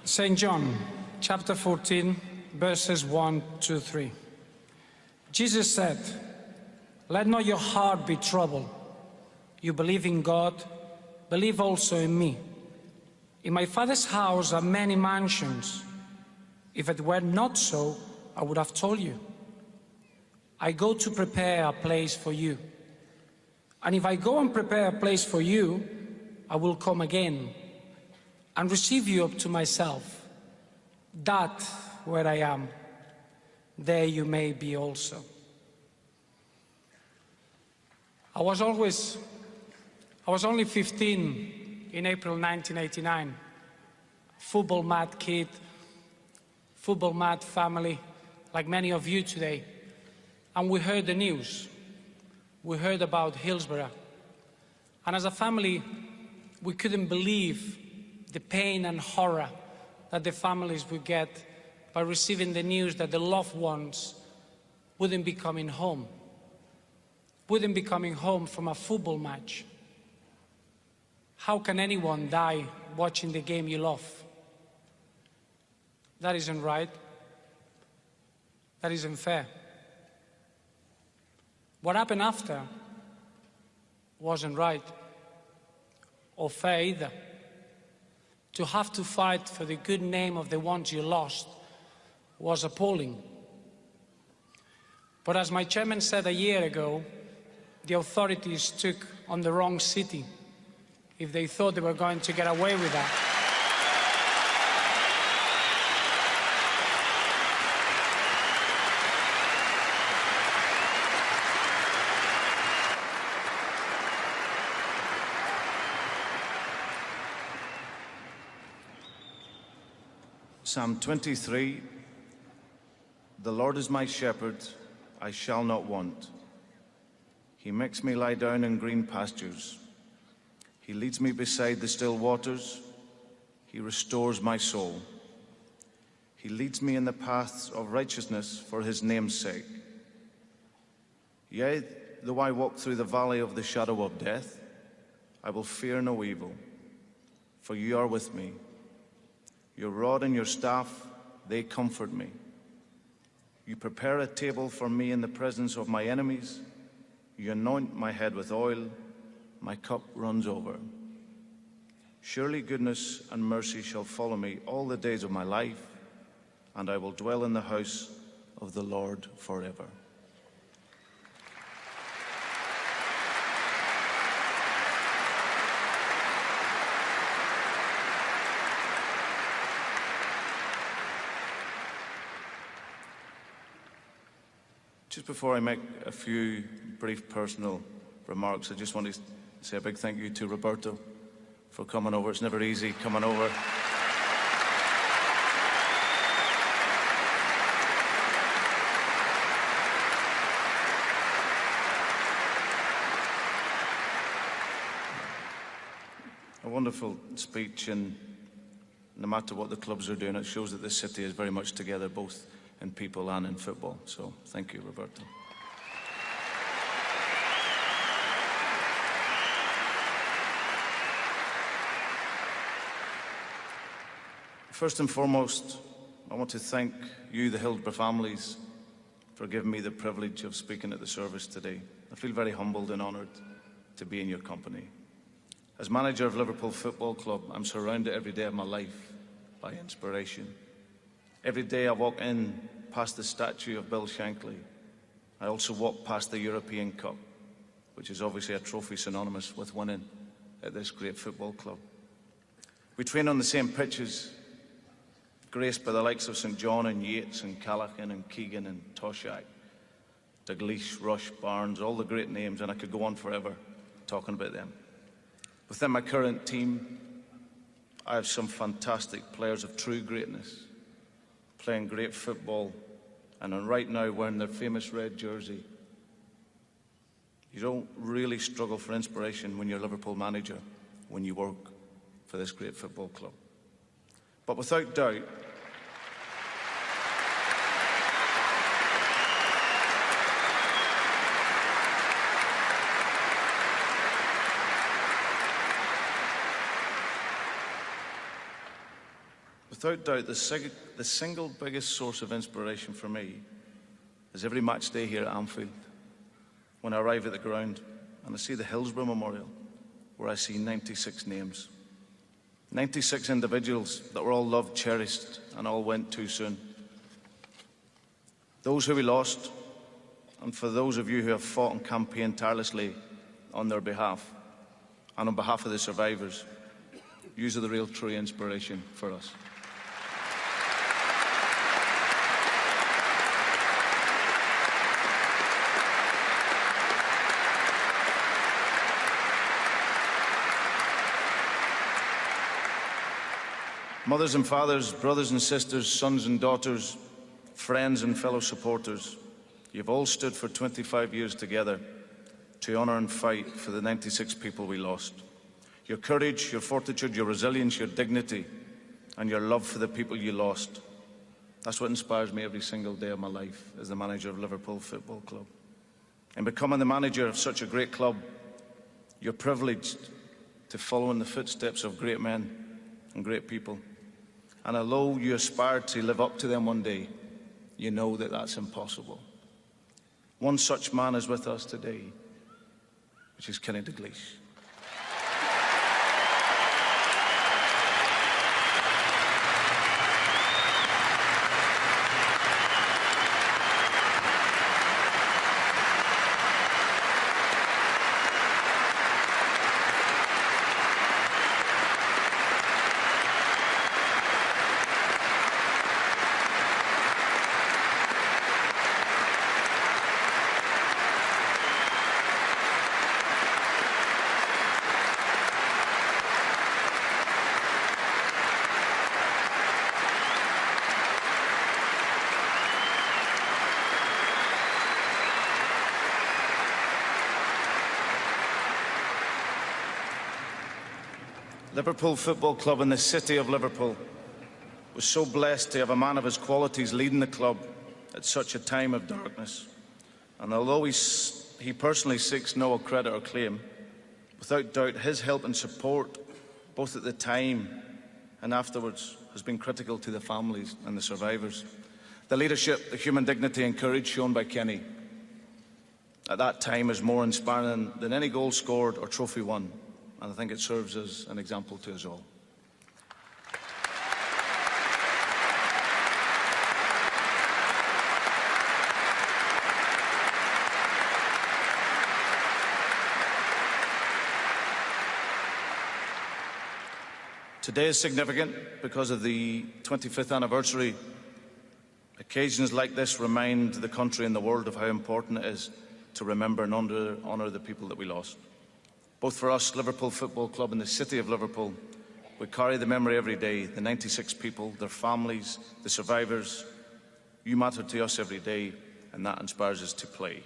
St. John, chapter 14, verses 1 to 3. Jesus said, "Let not your heart be troubled. You believe in God, believe also in me. In my Father's house are many mansions. If it were not so, I would have told you. I go to prepare a place for you. And if I go and prepare a place for you, I will come again and receive you up to myself, that where I am, there you may be also." I was only 15 in April 1989. Football mad kid, football mad family, like many of you today. And we heard the news. We heard about Hillsborough. And as a family, we couldn't believe the pain and horror that the families would get by receiving the news that the loved ones wouldn't be coming home from a football match. How can anyone die watching the game you love? That isn't right. That isn't fair. What happened after wasn't right or fair either. To have to fight for the good name of the ones you lost was appalling. But as my chairman said a year ago, the authorities took on the wrong city if they thought they were going to get away with that. Psalm 23, "The Lord is my shepherd, I shall not want. He makes me lie down in green pastures. He leads me beside the still waters. He restores my soul. He leads me in the paths of righteousness for his name's sake. Yea, though I walk through the valley of the shadow of death, I will fear no evil, for you are with me. Your rod and your staff, they comfort me. You prepare a table for me in the presence of my enemies. You anoint my head with oil. My cup runs over. Surely goodness and mercy shall follow me all the days of my life, and I will dwell in the house of the Lord forever." Just before I make a few brief personal remarks, I just want to say a big thank you to Roberto for coming over. It's never easy coming over. A wonderful speech, and no matter what the clubs are doing, it shows that this city is very much together, both in people and in football. So thank you, Roberto. First and foremost, I want to thank you, the Hillsborough families, for giving me the privilege of speaking at the service today. I feel very humbled and honoured to be in your company. As manager of Liverpool Football Club, I'm surrounded every day of my life by inspiration. Every day I walk in past the statue of Bill Shankly. I also walk past the European Cup, which is obviously a trophy synonymous with winning at this great football club. We train on the same pitches, graced by the likes of St John and Yates and Callaghan and Keegan and Toshak, Dalglish, Rush, Barnes, all the great names, and I could go on forever talking about them. Within my current team, I have some fantastic players of true greatness, playing great football, and right now wearing their famous red jersey. You don't really struggle for inspiration when you're a Liverpool manager, when you work for this great football club. But without doubt, Without doubt, the single biggest source of inspiration for me is every match day here at Anfield, when I arrive at the ground and I see the Hillsborough Memorial, where I see 96 names. 96 individuals that were all loved, cherished, and all went too soon. Those who we lost, and for those of you who have fought and campaigned tirelessly on their behalf, and on behalf of the survivors, you are the real true inspiration for us. Mothers and fathers, brothers and sisters, sons and daughters, friends and fellow supporters, you've all stood for 25 years together to honour and fight for the 96 people we lost. Your courage, your fortitude, your resilience, your dignity, and your love for the people you lost. That's what inspires me every single day of my life as the manager of Liverpool Football Club. In becoming the manager of such a great club, you're privileged to follow in the footsteps of great men and great people. And although you aspire to live up to them one day, you know that that's impossible. One such man is with us today, which is Kenny Dalglish. Liverpool Football Club in the city of Liverpool was so blessed to have a man of his qualities leading the club at such a time of darkness. And although he personally seeks no credit or claim, without doubt his help and support, both at the time and afterwards, has been critical to the families and the survivors. The leadership, the human dignity and courage shown by Kenny at that time is more inspiring than any goal scored or trophy won. And I think it serves as an example to us all. Today is significant because of the 25th anniversary. Occasions like this remind the country and the world of how important it is to remember and honour the people that we lost. Both for us, Liverpool Football Club and the city of Liverpool, we carry the memory every day, the 96 people, their families, the survivors. You matter to us every day, and that inspires us to play.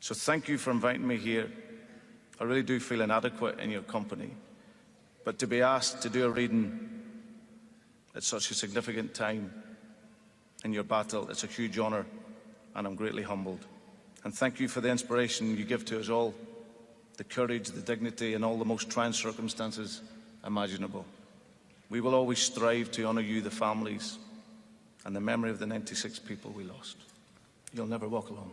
So thank you for inviting me here. I really do feel inadequate in your company. But to be asked to do a reading at such a significant time in your battle, it's a huge honour, and I'm greatly humbled. And thank you for the inspiration you give to us all, the courage, the dignity, and all the most trying circumstances imaginable. We will always strive to honour you, the families, and the memory of the 96 people we lost. You'll never walk alone.